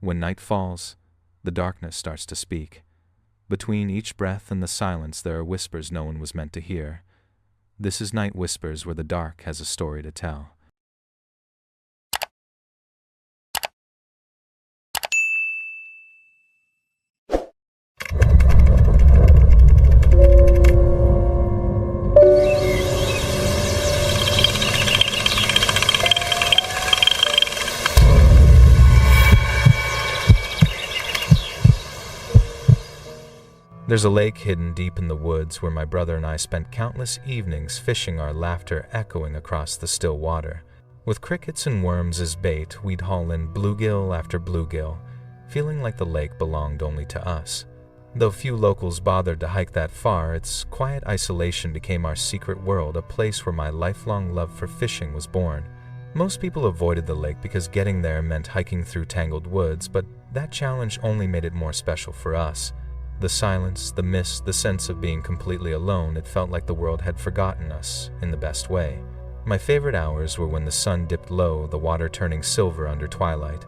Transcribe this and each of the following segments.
When night falls, the darkness starts to speak. Between each breath and the silence there are whispers no one was meant to hear. This is Night Whispers, where the dark has a story to tell. There's a lake hidden deep in the woods where my brother and I spent countless evenings fishing, our laughter echoing across the still water. With crickets and worms as bait, we'd haul in bluegill after bluegill, feeling like the lake belonged only to us. Though few locals bothered to hike that far, its quiet isolation became our secret world, a place where my lifelong love for fishing was born. Most people avoided the lake because getting there meant hiking through tangled woods, but that challenge only made it more special for us. The silence, the mist, the sense of being completely alone, it felt like the world had forgotten us in the best way. My favorite hours were when the sun dipped low, the water turning silver under twilight.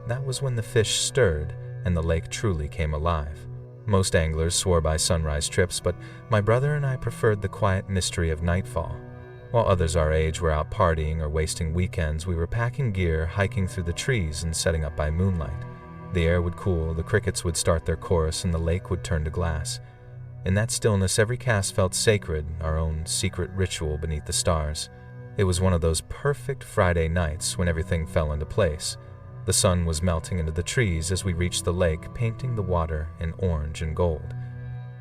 That was when the fish stirred and the lake truly came alive. Most anglers swore by sunrise trips, but my brother and I preferred the quiet mystery of nightfall. While others our age were out partying or wasting weekends, we were packing gear, hiking through the trees, and setting up by moonlight. The air would cool, the crickets would start their chorus, and the lake would turn to glass. In that stillness, every cast felt sacred, our own secret ritual beneath the stars. It was one of those perfect Friday nights when everything fell into place. The sun was melting into the trees as we reached the lake, painting the water in orange and gold.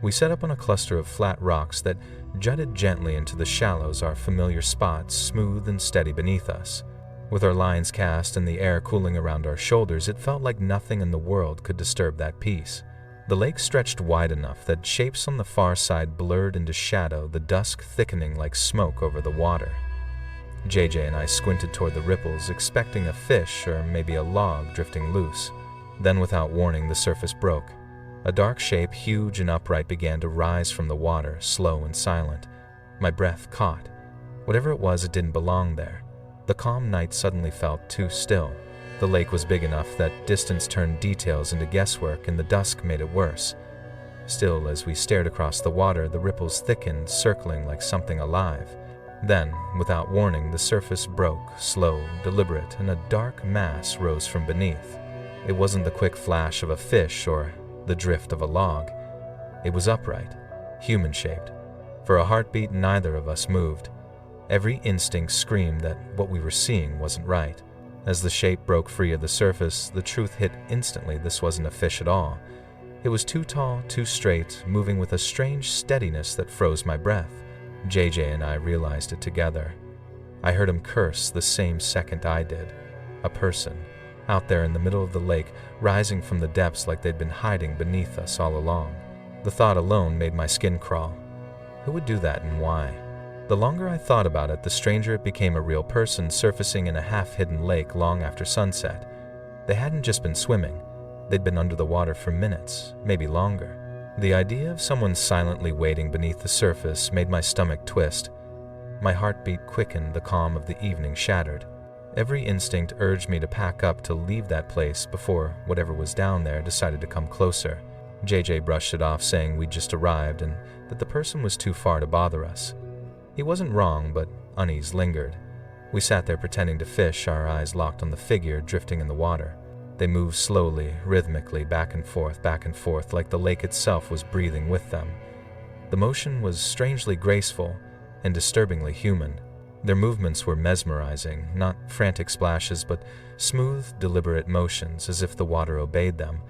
We set up on a cluster of flat rocks that jutted gently into the shallows, our familiar spots smooth and steady beneath us. With our lines cast and the air cooling around our shoulders, it felt like nothing in the world could disturb that peace. The lake stretched wide enough that shapes on the far side blurred into shadow, the dusk thickening like smoke over the water. JJ and I squinted toward the ripples, expecting a fish or maybe a log drifting loose. Then, without warning, the surface broke. A dark shape, huge and upright, began to rise from the water, slow and silent. My breath caught. Whatever it was, it didn't belong there. The calm night suddenly felt too still. The lake was big enough that distance turned details into guesswork, and the dusk made it worse. Still, as we stared across the water, the ripples thickened, circling like something alive. Then, without warning, the surface broke, slow, deliberate, and a dark mass rose from beneath. It wasn't the quick flash of a fish or the drift of a log. It was upright, human-shaped. For a heartbeat, neither of us moved. Every instinct screamed that what we were seeing wasn't right. As the shape broke free of the surface, the truth hit instantly. This wasn't a fish at all. It was too tall, too straight, moving with a strange steadiness that froze my breath. JJ and I realized it together. I heard him curse the same second I did. A person, out there in the middle of the lake, rising from the depths like they'd been hiding beneath us all along. The thought alone made my skin crawl. Who would do that and why? The longer I thought about it, the stranger it became, a real person surfacing in a half-hidden lake long after sunset. They hadn't just been swimming. They'd been under the water for minutes, maybe longer. The idea of someone silently waiting beneath the surface made my stomach twist. My heartbeat quickened, the calm of the evening shattered. Every instinct urged me to pack up, to leave that place before whatever was down there decided to come closer. JJ brushed it off, saying we'd just arrived and that the person was too far to bother us. He wasn't wrong, but unease lingered. We sat there pretending to fish, our eyes locked on the figure drifting in the water. They moved slowly, rhythmically, back and forth, like the lake itself was breathing with them. The motion was strangely graceful and disturbingly human. Their movements were mesmerizing, not frantic splashes, but smooth, deliberate motions, as if the water obeyed them.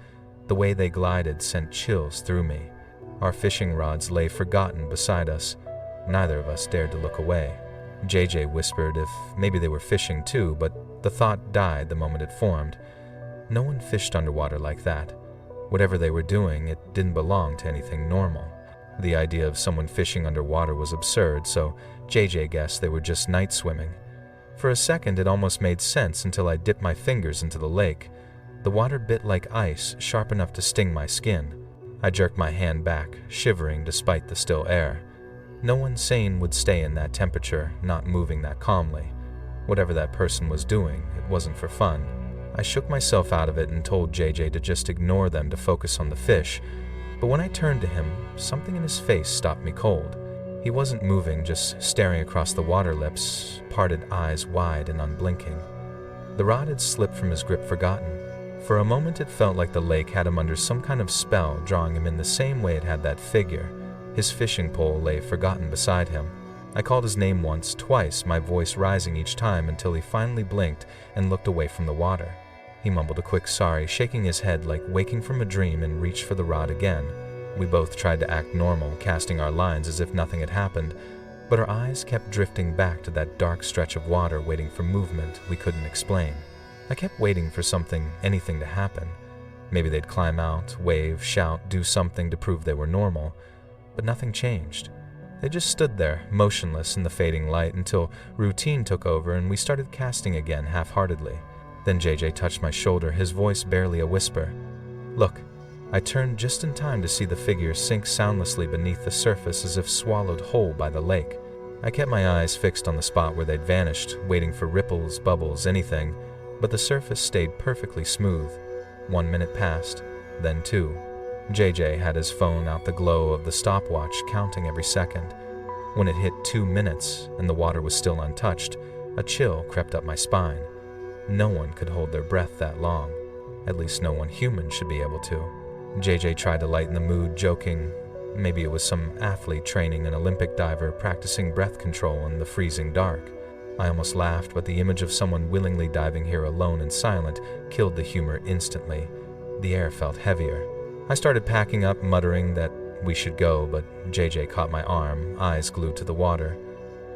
The way they glided sent chills through me. Our fishing rods lay forgotten beside us. Neither of us dared to look away. JJ whispered if maybe they were fishing too, but the thought died the moment it formed. No one fished underwater like that. Whatever they were doing, it didn't belong to anything normal. The idea of someone fishing underwater was absurd, so JJ guessed they were just night swimming. For a second, it almost made sense until I dipped my fingers into the lake. The water bit like ice, sharp enough to sting my skin. I jerked my hand back, shivering despite the still air. No one sane would stay in that temperature, not moving that calmly. Whatever that person was doing, it wasn't for fun. I shook myself out of it and told JJ to just ignore them to focus on the fish, but when I turned to him, something in his face stopped me cold. He wasn't moving, just staring across the water lips, parted eyes wide and unblinking. The rod had slipped from his grip forgotten. For a moment it felt like the lake had him under some kind of spell, drawing him in the same way it had that figure. His fishing pole lay forgotten beside him. I called his name once, twice, my voice rising each time until he finally blinked and looked away from the water. He mumbled a quick sorry, shaking his head like waking from a dream, and reached for the rod again. We both tried to act normal, casting our lines as if nothing had happened, but our eyes kept drifting back to that dark stretch of water, waiting for movement we couldn't explain. I kept waiting for something, anything to happen. Maybe they'd climb out, wave, shout, do something to prove they were normal, but nothing changed. They just stood there, motionless in the fading light, until routine took over and we started casting again half-heartedly. Then JJ touched my shoulder, his voice barely a whisper. "Look." I turned just in time to see the figure sink soundlessly beneath the surface as if swallowed whole by the lake. I kept my eyes fixed on the spot where they'd vanished, waiting for ripples, bubbles, anything, but the surface stayed perfectly smooth. 1 minute passed, then 2. JJ had his phone out, the glow of the stopwatch counting every second. When it hit 2 minutes and the water was still untouched, a chill crept up my spine. No one could hold their breath that long. At least no one human should be able to. JJ tried to lighten the mood, joking maybe it was some athlete training an Olympic diver practicing breath control in the freezing dark. I almost laughed, but the image of someone willingly diving here alone and silent killed the humor instantly. The air felt heavier. I started packing up, muttering that we should go, but JJ caught my arm, eyes glued to the water.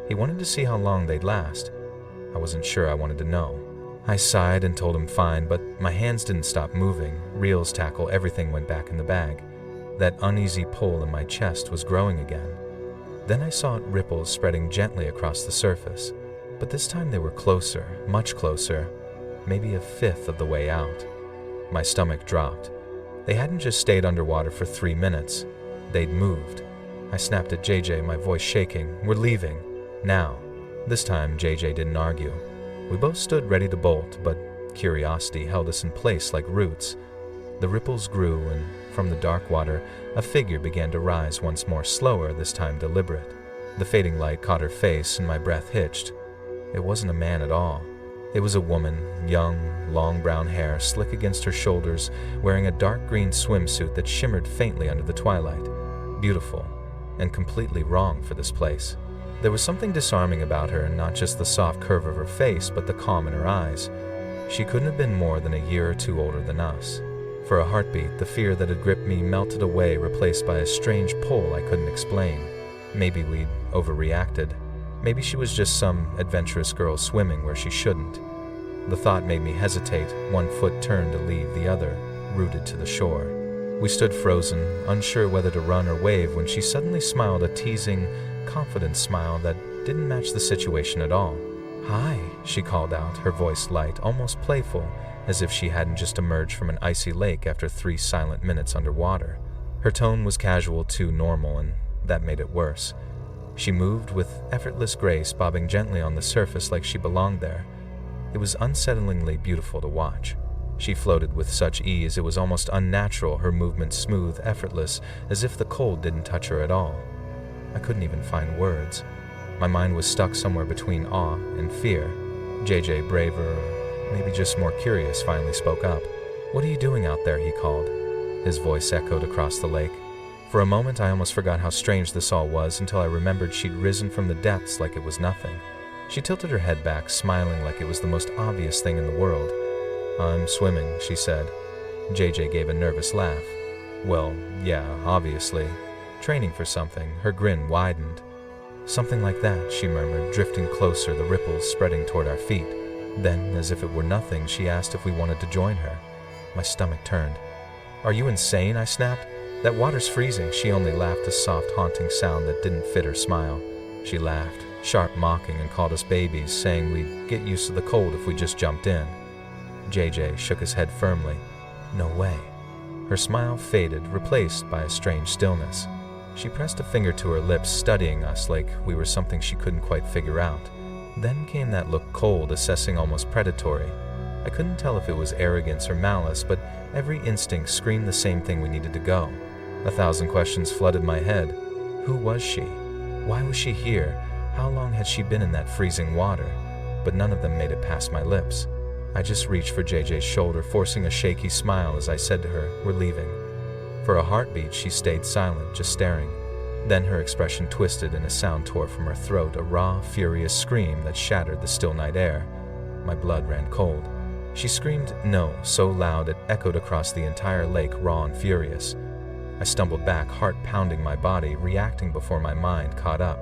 He wanted to see how long they'd last. I wasn't sure I wanted to know. I sighed and told him fine, but my hands didn't stop moving. Reels, tackle, everything went back in the bag. That uneasy pull in my chest was growing again. Then I saw ripples spreading gently across the surface, but this time they were closer, much closer, maybe a fifth of the way out. My stomach dropped. They hadn't just stayed underwater for 3 minutes. They'd moved. I snapped at JJ, my voice shaking. "We're leaving. Now." This time, JJ didn't argue. We both stood ready to bolt, but curiosity held us in place like roots. The ripples grew, and from the dark water, a figure began to rise once more, slower, this time deliberate. The fading light caught her face, and my breath hitched. It wasn't a man at all. It was a woman, young, long brown hair slick against her shoulders, wearing a dark green swimsuit that shimmered faintly under the twilight. Beautiful, and completely wrong for this place. There was something disarming about her, not just the soft curve of her face, but the calm in her eyes. She couldn't have been more than a year or two older than us. For a heartbeat, the fear that had gripped me melted away, replaced by a strange pull I couldn't explain. Maybe we'd overreacted. Maybe she was just some adventurous girl swimming where she shouldn't. The thought made me hesitate, one foot turned to leave the other, rooted to the shore. We stood frozen, unsure whether to run or wave, when she suddenly smiled, a teasing, confident smile that didn't match the situation at all. "Hi," she called out, her voice light, almost playful, as if she hadn't just emerged from an icy lake after 3 silent minutes underwater. Her tone was casual, too normal, and that made it worse. She moved with effortless grace, bobbing gently on the surface like she belonged there. It was unsettlingly beautiful to watch. She floated with such ease it was almost unnatural, her movement smooth, effortless, as if the cold didn't touch her at all. I couldn't even find words. My mind was stuck somewhere between awe and fear. JJ, braver, or maybe just more curious, finally spoke up. "What are you doing out there?" he called. His voice echoed across the lake. For a moment I almost forgot how strange this all was, until I remembered she'd risen from the depths like it was nothing. She tilted her head back, smiling like it was the most obvious thing in the world. "I'm swimming," she said. JJ gave a nervous laugh. "Well, yeah, obviously. Training for something." Her grin widened. "Something like that," she murmured, drifting closer, the ripples spreading toward our feet. Then, as if it were nothing, she asked if we wanted to join her. My stomach turned. "Are you insane?" I snapped. "That water's freezing." She only laughed, a soft, haunting sound that didn't fit her smile. She laughed, sharp mocking, and called us babies, saying we'd get used to the cold if we just jumped in. JJ shook his head firmly. "No way." Her smile faded, replaced by a strange stillness. She pressed a finger to her lips, studying us like we were something she couldn't quite figure out. Then came that look, cold, assessing, almost predatory. I couldn't tell if it was arrogance or malice, but every instinct screamed the same thing: we needed to go. 1,000 questions flooded my head. Who was she? Why was she here? How long had she been in that freezing water? But none of them made it past my lips. I just reached for JJ's shoulder, forcing a shaky smile as I said to her, "We're leaving." For a heartbeat, she stayed silent, just staring. Then her expression twisted and a sound tore from her throat, a raw, furious scream that shattered the still night air. My blood ran cold. She screamed "no" so loud it echoed across the entire lake, raw and furious. I stumbled back, heart pounding my body, reacting before my mind caught up.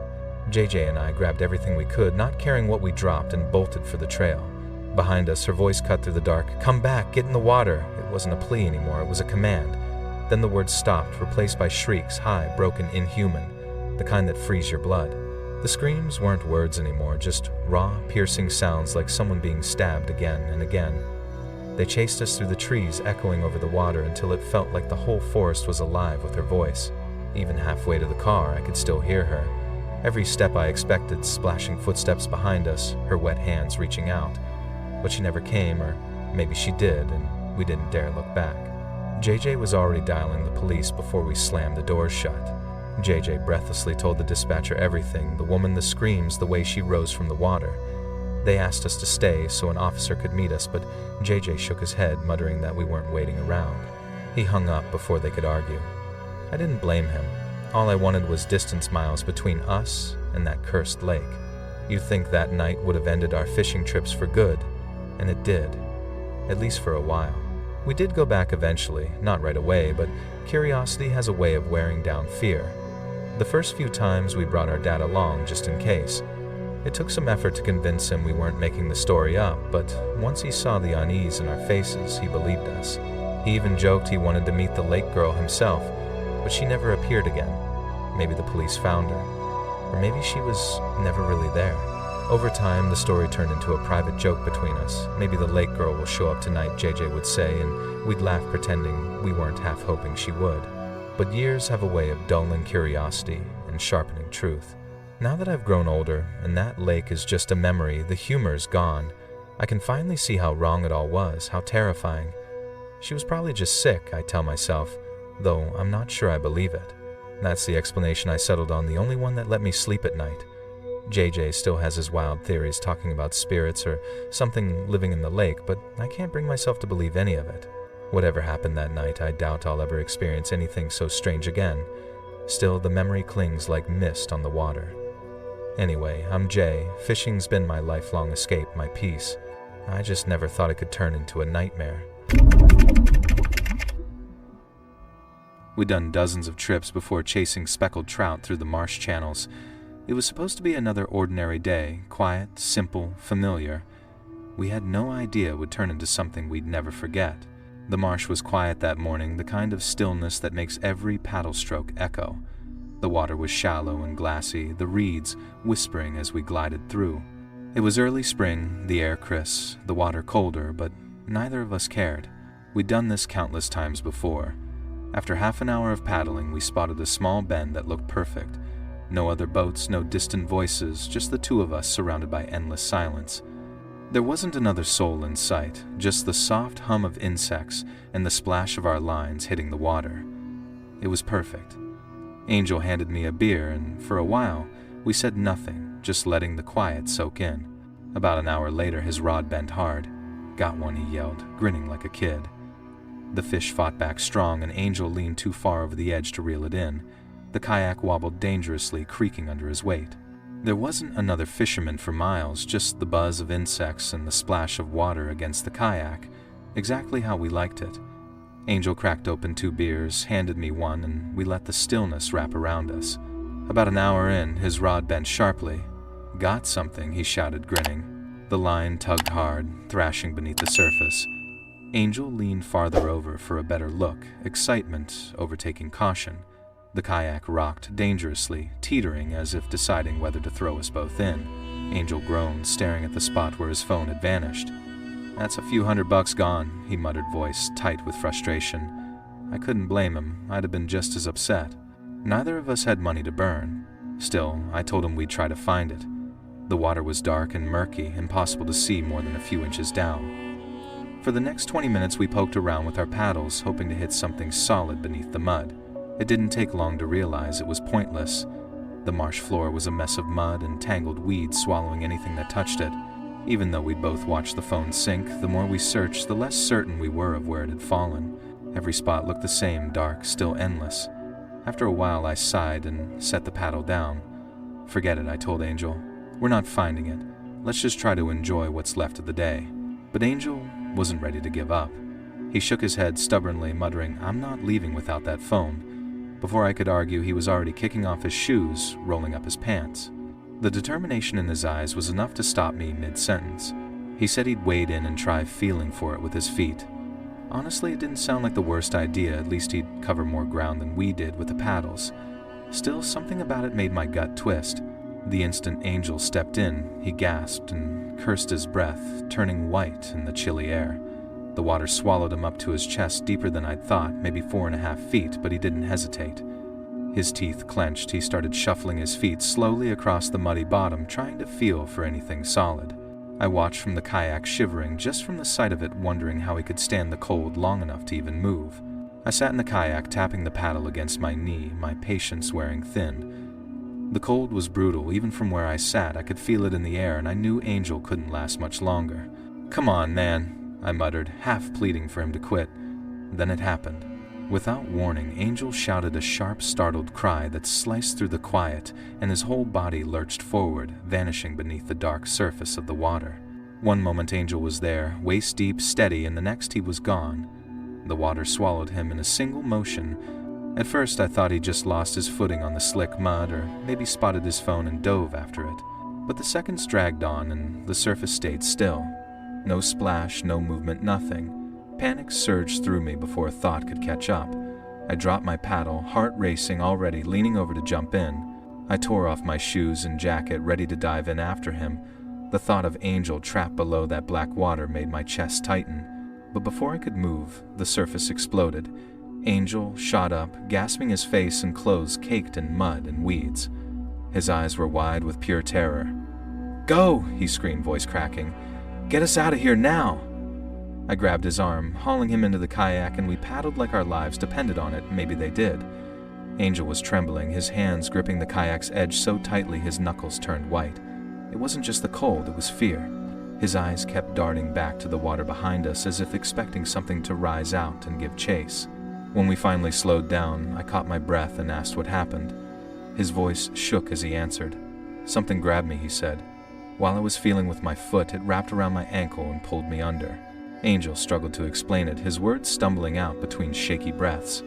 JJ and I grabbed everything we could, not caring what we dropped, and bolted for the trail. Behind us, her voice cut through the dark. "Come back, get in the water." It wasn't a plea anymore, it was a command. Then the words stopped, replaced by shrieks, high, broken, inhuman, the kind that freeze your blood. The screams weren't words anymore, just raw, piercing sounds like someone being stabbed again and again. They chased us through the trees, echoing over the water until it felt like the whole forest was alive with her voice. Even halfway to the car, I could still hear her. Every step I expected, splashing footsteps behind us, her wet hands reaching out. But she never came, or maybe she did, and we didn't dare look back. JJ was already dialing the police before we slammed the doors shut. JJ breathlessly told the dispatcher everything, the woman, the screams, the way she rose from the water. They asked us to stay so an officer could meet us, but JJ shook his head, muttering that we weren't waiting around. He hung up before they could argue. I didn't blame him. All I wanted was distance miles between us and that cursed lake. You'd think that night would have ended our fishing trips for good, and it did, at least for a while. We did go back eventually, not right away, but curiosity has a way of wearing down fear. The first few times we brought our dad along just in case. It took some effort to convince him we weren't making the story up, but once he saw the unease in our faces, he believed us. He even joked he wanted to meet the lake girl himself, but she never appeared again. Maybe the police found her, or maybe she was never really there. Over time, the story turned into a private joke between us. Maybe the lake girl will show up tonight, JJ would say, and we'd laugh pretending we weren't half hoping she would. But years have a way of dulling curiosity and sharpening truth. Now that I've grown older, and that lake is just a memory, the humor's gone, I can finally see how wrong it all was, how terrifying. She was probably just sick, I tell myself, though I'm not sure I believe it. That's the explanation I settled on, the only one that let me sleep at night. JJ still has his wild theories talking about spirits or something living in the lake, but I can't bring myself to believe any of it. Whatever happened that night, I doubt I'll ever experience anything so strange again. Still, the memory clings like mist on the water. Anyway, I'm Jay. Fishing's been my lifelong escape, my peace. I just never thought it could turn into a nightmare. We'd done dozens of trips before chasing speckled trout through the marsh channels. It was supposed to be another ordinary day, quiet, simple, familiar. We had no idea it would turn into something we'd never forget. The marsh was quiet that morning, the kind of stillness that makes every paddle stroke echo. The water was shallow and glassy, the reeds whispering as we glided through. It was early spring, the air crisp, the water colder, but neither of us cared. We'd done this countless times before. After half an hour of paddling, we spotted a small bend that looked perfect. No other boats, no distant voices, just the two of us surrounded by endless silence. There wasn't another soul in sight, just the soft hum of insects and the splash of our lines hitting the water. It was perfect. Angel handed me a beer, and for a while, we said nothing, just letting the quiet soak in. About an hour later, his rod bent hard. "Got one," he yelled, grinning like a kid. The fish fought back strong, and Angel leaned too far over the edge to reel it in. The kayak wobbled dangerously, creaking under his weight. There wasn't another fisherman for miles, just the buzz of insects and the splash of water against the kayak, exactly how we liked it. Angel cracked open 2 beers, handed me one, and we let the stillness wrap around us. About an hour in, his rod bent sharply. "Got something," he shouted, grinning. The line tugged hard, thrashing beneath the surface. Angel leaned farther over for a better look, excitement overtaking caution. The kayak rocked dangerously, teetering as if deciding whether to throw us both in. Angel groaned, staring at the spot where his phone had vanished. "That's a few $100 gone," he muttered, voice tight with frustration. I couldn't blame him. I'd have been just as upset. Neither of us had money to burn. Still, I told him we'd try to find it. The water was dark and murky, impossible to see more than a few inches down. For the next 20 minutes we poked around with our paddles, hoping to hit something solid beneath the mud. It didn't take long to realize it was pointless. The marsh floor was a mess of mud and tangled weeds swallowing anything that touched it. Even though we'd both watched the phone sink, the more we searched, the less certain we were of where it had fallen. Every spot looked the same, dark, still endless. After a while I sighed and set the paddle down. "Forget it," I told Angel. "We're not finding it. Let's just try to enjoy what's left of the day." But Angel wasn't ready to give up. He shook his head stubbornly, muttering, "I'm not leaving without that phone." Before I could argue, he was already kicking off his shoes, rolling up his pants. The determination in his eyes was enough to stop me mid-sentence. He said he'd wade in and try feeling for it with his feet. Honestly, it didn't sound like the worst idea. At least he'd cover more ground than we did with the paddles. Still, something about it made my gut twist. The instant Angel stepped in, he gasped and cursed his breath, turning white in the chilly air. The water swallowed him up to his chest, deeper than I'd thought, maybe 4.5 feet, but he didn't hesitate. His teeth clenched, he started shuffling his feet slowly across the muddy bottom, trying to feel for anything solid. I watched from the kayak, shivering just from the sight of it, wondering how he could stand the cold long enough to even move. I sat in the kayak, tapping the paddle against my knee, my patience wearing thin. The cold was brutal. Even from where I sat, I could feel it in the air, and I knew Angel couldn't last much longer. "Come on, man," I muttered, half pleading for him to quit. Then it happened. Without warning, Angel shouted a sharp, startled cry that sliced through the quiet, and his whole body lurched forward, vanishing beneath the dark surface of the water. One moment Angel was there, waist-deep, steady, and the next he was gone. The water swallowed him in a single motion. At first I thought he'd just lost his footing on the slick mud, or maybe spotted his phone and dove after it. But the seconds dragged on, and the surface stayed still. No splash, no movement, nothing. Panic surged through me before a thought could catch up. I dropped my paddle, heart racing already, leaning over to jump in. I tore off my shoes and jacket, ready to dive in after him. The thought of Angel trapped below that black water made my chest tighten. But before I could move, the surface exploded. Angel shot up, gasping, his face and clothes caked in mud and weeds. His eyes were wide with pure terror. "Go!" he screamed, voice cracking. "Get us out of here now!" I grabbed his arm, hauling him into the kayak, and we paddled like our lives depended on it. Maybe they did. Angel was trembling, his hands gripping the kayak's edge so tightly his knuckles turned white. It wasn't just the cold, it was fear. His eyes kept darting back to the water behind us, as if expecting something to rise out and give chase. When we finally slowed down, I caught my breath and asked what happened. His voice shook as he answered. "Something grabbed me," he said. While I was feeling with my foot, it wrapped around my ankle and pulled me under. Angel struggled to explain it, his words stumbling out between shaky breaths.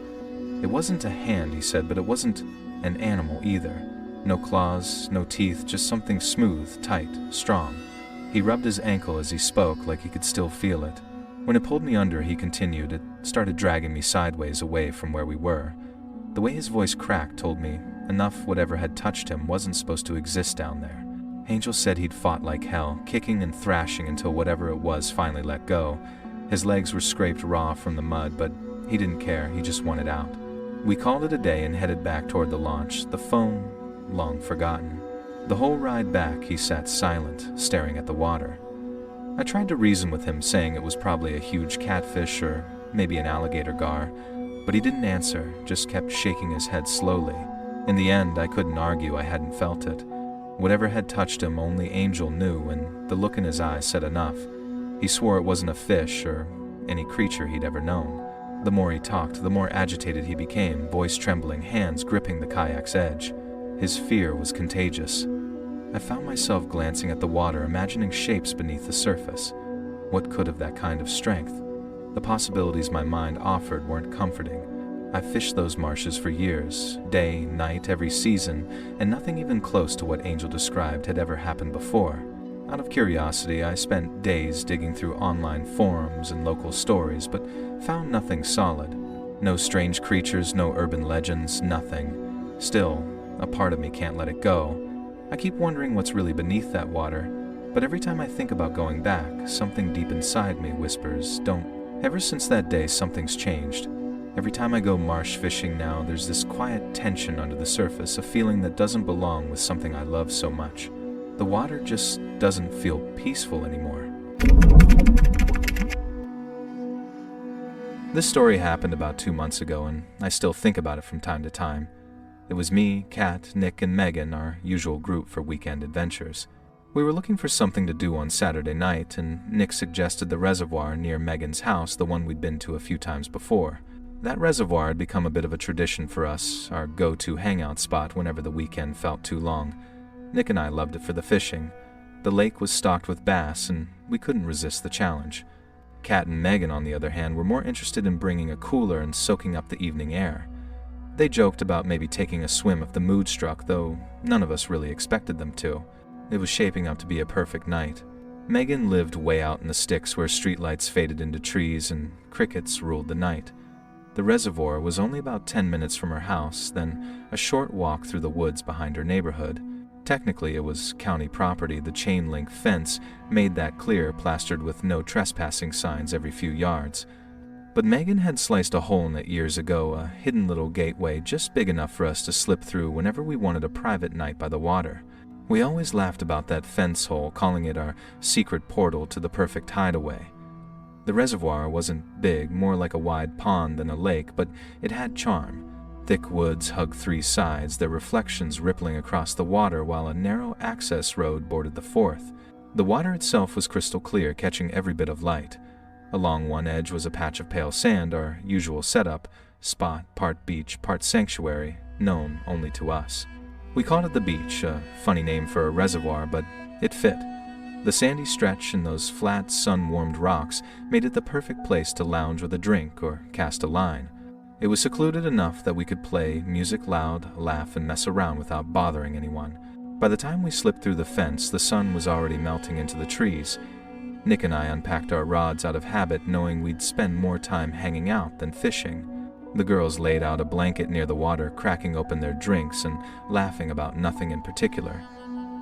"It wasn't a hand," he said, "but it wasn't an animal either. No claws, no teeth, just something smooth, tight, strong." He rubbed his ankle as he spoke, like he could still feel it. When it pulled me under, he continued. It started dragging me sideways away from where we were. The way his voice cracked told me enough whatever had touched him wasn't supposed to exist down there. Angel said he'd fought like hell, kicking and thrashing until whatever it was finally let go. His legs were scraped raw from the mud, but he didn't care, he just wanted out. We called it a day and headed back toward the launch, the phone long forgotten. The whole ride back, he sat silent, staring at the water. I tried to reason with him, saying it was probably a huge catfish or maybe an alligator gar, but he didn't answer, just kept shaking his head slowly. In the end, I couldn't argue, I hadn't felt it. Whatever had touched him, only Angel knew, and the look in his eyes said enough. He swore it wasn't a fish or any creature he'd ever known. The more he talked, the more agitated he became, voice trembling, hands gripping the kayak's edge. His fear was contagious. I found myself glancing at the water, imagining shapes beneath the surface. What could have that kind of strength? The possibilities my mind offered weren't comforting. I fished those marshes for years, day, night, every season, and nothing even close to what Angel described had ever happened before. Out of curiosity, I spent days digging through online forums and local stories, but found nothing solid. No strange creatures, no urban legends, nothing. Still, a part of me can't let it go. I keep wondering what's really beneath that water, but every time I think about going back, something deep inside me whispers, "Don't." Ever since that day, something's changed. Every time I go marsh fishing now, there's this quiet tension under the surface, a feeling that doesn't belong with something I love so much. The water just doesn't feel peaceful anymore. This story happened about 2 months ago, and I still think about it from time to time. It was me, Kat, Nick, and Megan, our usual group for weekend adventures. We were looking for something to do on Saturday night, and Nick suggested the reservoir near Megan's house, the one we'd been to a few times before. That reservoir had become a bit of a tradition for us, our go-to hangout spot whenever the weekend felt too long. Nick and I loved it for the fishing. The lake was stocked with bass, and we couldn't resist the challenge. Kat and Megan, on the other hand, were more interested in bringing a cooler and soaking up the evening air. They joked about maybe taking a swim if the mood struck, though none of us really expected them to. It was shaping up to be a perfect night. Megan lived way out in the sticks where streetlights faded into trees and crickets ruled the night. The reservoir was only about 10 minutes from her house, then a short walk through the woods behind her neighborhood. Technically, it was county property. The chain-link fence made that clear, plastered with no trespassing signs every few yards. But Megan had sliced a hole in it years ago, a hidden little gateway just big enough for us to slip through whenever we wanted a private night by the water. We always laughed about that fence hole, calling it our secret portal to the perfect hideaway. The reservoir wasn't big, more like a wide pond than a lake, but it had charm. Thick woods hugged 3 sides, their reflections rippling across the water while a narrow access road bordered the 4th. The water itself was crystal clear, catching every bit of light. Along one edge was a patch of pale sand, our usual setup, spot, part beach, part sanctuary, known only to us. We called it the beach, a funny name for a reservoir, but it fit. The sandy stretch and those flat, sun-warmed rocks made it the perfect place to lounge with a drink or cast a line. It was secluded enough that we could play music loud, laugh, and mess around without bothering anyone. By the time we slipped through the fence, the sun was already melting into the trees. Nick and I unpacked our rods out of habit, knowing we'd spend more time hanging out than fishing. The girls laid out a blanket near the water, cracking open their drinks and laughing about nothing in particular.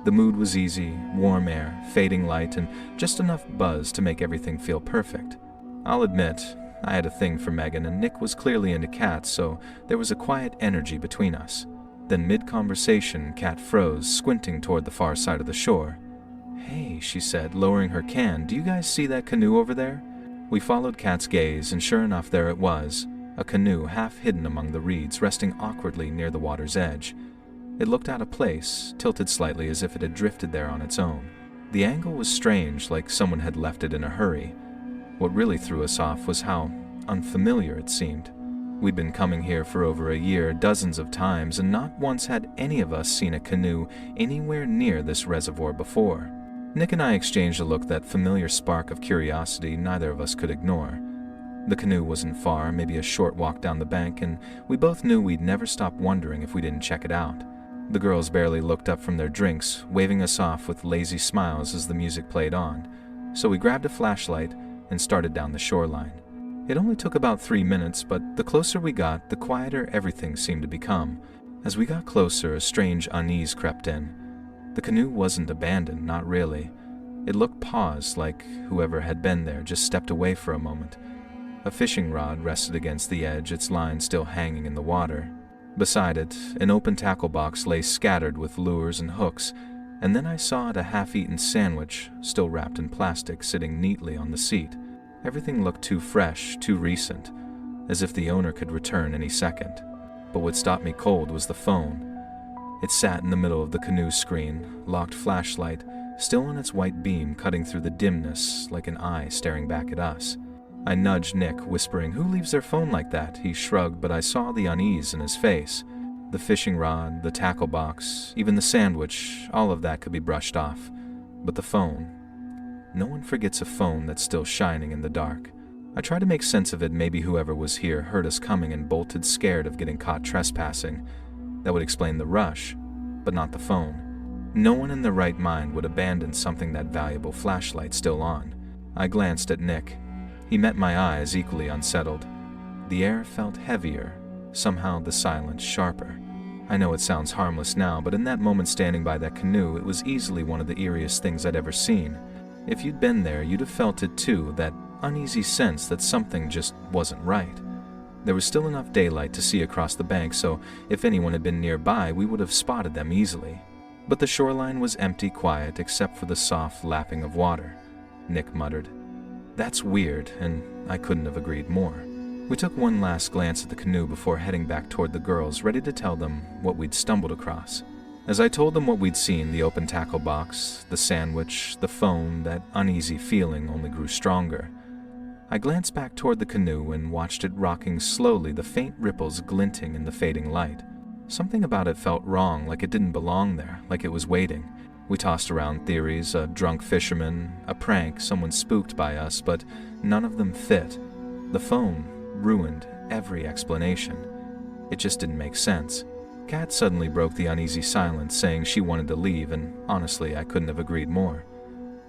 The mood was easy, warm air, fading light, and just enough buzz to make everything feel perfect. I'll admit, I had a thing for Megan, and Nick was clearly into cats, so there was a quiet energy between us. Then mid-conversation, Kat froze, squinting toward the far side of the shore. "Hey," she said, lowering her can, "do you guys see that canoe over there?" We followed Kat's gaze, and sure enough, there it was, a canoe half hidden among the reeds, resting awkwardly near the water's edge. It looked out of place, tilted slightly as if it had drifted there on its own. The angle was strange, like someone had left it in a hurry. What really threw us off was how unfamiliar it seemed. We'd been coming here for over a year, dozens of times, and not once had any of us seen a canoe anywhere near this reservoir before. Nick and I exchanged a look, that familiar spark of curiosity neither of us could ignore. The canoe wasn't far, maybe a short walk down the bank, and we both knew we'd never stop wondering if we didn't check it out. The girls barely looked up from their drinks, waving us off with lazy smiles as the music played on, so we grabbed a flashlight and started down the shoreline. It only took about 3 minutes, but the closer we got, the quieter everything seemed to become. As we got closer, a strange unease crept in. The canoe wasn't abandoned, not really. It looked paused, like whoever had been there just stepped away for a moment. A fishing rod rested against the edge, its line still hanging in the water. Beside it, an open tackle box lay scattered with lures and hooks, and then I saw a half-eaten sandwich, still wrapped in plastic, sitting neatly on the seat. Everything looked too fresh, too recent, as if the owner could return any second. But what stopped me cold was the phone. It sat in the middle of the canoe screen, locked flashlight, still on its white beam cutting through the dimness like an eye staring back at us. I nudged Nick, whispering, "Who leaves their phone like that?" He shrugged, but I saw the unease in his face. The fishing rod, the tackle box, even the sandwich, all of that could be brushed off. But the phone. No one forgets a phone that's still shining in the dark. I tried to make sense of it. Maybe whoever was here heard us coming and bolted, scared of getting caught trespassing. That would explain the rush, but not the phone. No one in their right mind would abandon something that valuable, flashlight still on. I glanced at Nick. He met my eyes, equally unsettled. The air felt heavier, somehow the silence sharper. I know it sounds harmless now, but in that moment standing by that canoe, it was easily one of the eeriest things I'd ever seen. If you'd been there, you'd have felt it too, that uneasy sense that something just wasn't right. There was still enough daylight to see across the bank, so if anyone had been nearby, we would have spotted them easily. But the shoreline was empty, quiet, except for the soft lapping of water. Nick muttered, "That's weird," and I couldn't have agreed more. We took one last glance at the canoe before heading back toward the girls, ready to tell them what we'd stumbled across. As I told them what we'd seen, the open tackle box, the sandwich, the phone, that uneasy feeling only grew stronger. I glanced back toward the canoe and watched it rocking slowly, the faint ripples glinting in the fading light. Something about it felt wrong, like it didn't belong there, like it was waiting. We tossed around theories, a drunk fisherman, a prank, someone spooked by us, but none of them fit. The phone ruined every explanation. It just didn't make sense. Kat suddenly broke the uneasy silence, saying she wanted to leave, and honestly, I couldn't have agreed more.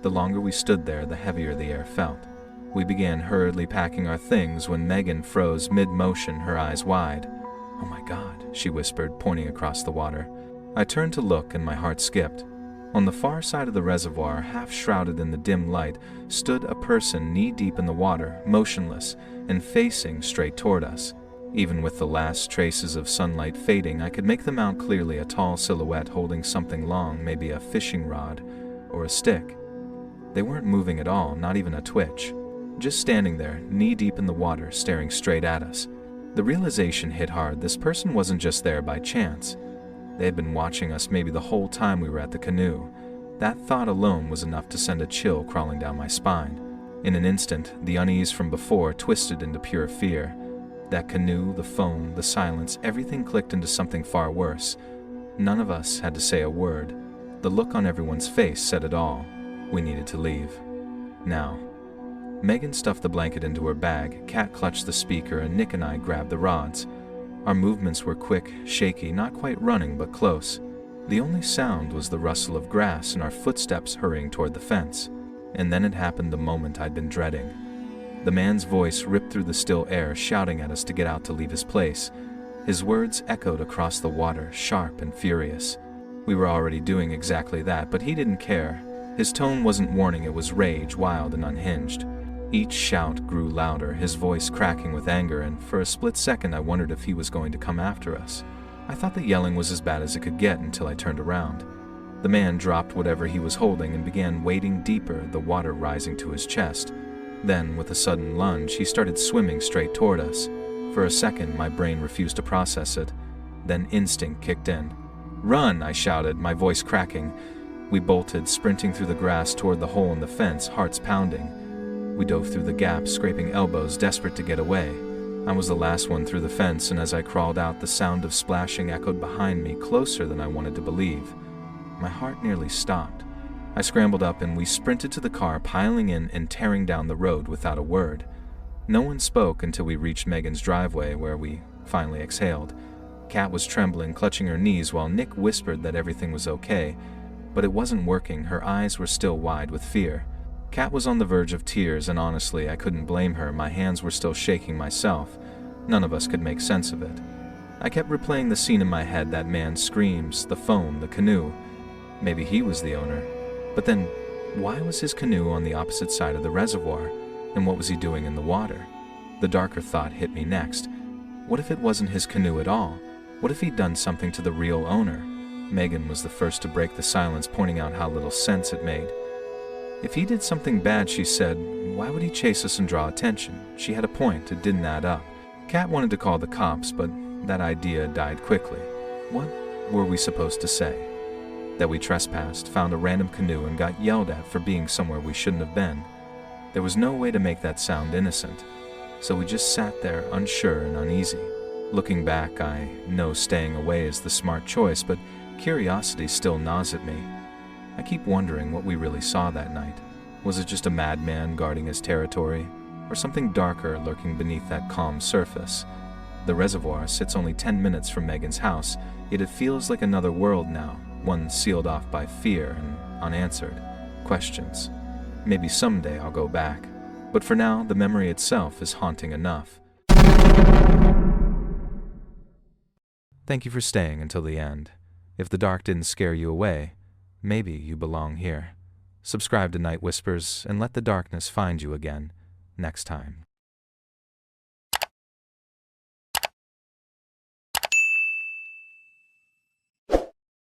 The longer we stood there, the heavier the air felt. We began hurriedly packing our things when Megan froze mid-motion, her eyes wide. "Oh my God," she whispered, pointing across the water. I turned to look, and my heart skipped. On the far side of the reservoir, half shrouded in the dim light, stood a person knee-deep in the water, motionless, and facing straight toward us. Even with the last traces of sunlight fading, I could make them out clearly, a tall silhouette holding something long, maybe a fishing rod or a stick. They weren't moving at all, not even a twitch. Just standing there, knee-deep in the water, staring straight at us. The realization hit hard. This person wasn't just there by chance. They had been watching us maybe the whole time we were at the canoe. That thought alone was enough to send a chill crawling down my spine. In an instant, the unease from before twisted into pure fear. That canoe, the phone, the silence, everything clicked into something far worse. None of us had to say a word. The look on everyone's face said it all. We needed to leave. Now. Megan stuffed the blanket into her bag, Kat clutched the speaker, and Nick and I grabbed the rods. Our movements were quick, shaky, not quite running, but close. The only sound was the rustle of grass and our footsteps hurrying toward the fence. And then it happened, the moment I'd been dreading. The man's voice ripped through the still air, shouting at us to get out, to leave his place. His words echoed across the water, sharp and furious. We were already doing exactly that, but he didn't care. His tone wasn't warning, it was rage, wild and unhinged. Each shout grew louder, his voice cracking with anger, and for a split second I wondered if he was going to come after us. I thought the yelling was as bad as it could get until I turned around. The man dropped whatever he was holding and began wading deeper, the water rising to his chest. Then, with a sudden lunge, he started swimming straight toward us. For a second, my brain refused to process it. Then instinct kicked in. "Run!" I shouted, my voice cracking. We bolted, sprinting through the grass toward the hole in the fence, hearts pounding. We dove through the gap, scraping elbows, desperate to get away. I was the last one through the fence, and as I crawled out, the sound of splashing echoed behind me, closer than I wanted to believe. My heart nearly stopped. I scrambled up, and we sprinted to the car, piling in and tearing down the road without a word. No one spoke until we reached Megan's driveway, where we finally exhaled. Kat was trembling, clutching her knees, while Nick whispered that everything was okay, but it wasn't working. Her eyes were still wide with fear. Kat was on the verge of tears, and honestly, I couldn't blame her. My hands were still shaking myself. None of us could make sense of it. I kept replaying the scene in my head, that man's screams, the phone, the canoe. Maybe he was the owner. But then, why was his canoe on the opposite side of the reservoir? And what was he doing in the water? The darker thought hit me next. What if it wasn't his canoe at all? What if he'd done something to the real owner? Megan was the first to break the silence, pointing out how little sense it made. If he did something bad, she said, why would he chase us and draw attention? She had a point, it didn't add up. Kat wanted to call the cops, but that idea died quickly. What were we supposed to say? That we trespassed, found a random canoe, and got yelled at for being somewhere we shouldn't have been. There was no way to make that sound innocent, so we just sat there, unsure and uneasy. Looking back, I know staying away is the smart choice, but curiosity still gnaws at me. I keep wondering what we really saw that night. Was it just a madman guarding his territory, or something darker lurking beneath that calm surface? The reservoir sits only 10 minutes from Megan's house, yet it feels like another world now, one sealed off by fear and unanswered questions. Maybe someday I'll go back, but for now, the memory itself is haunting enough. Thank you for staying until the end. If the dark didn't scare you away, maybe you belong here. Subscribe to Night Whispers and let the darkness find you again next time.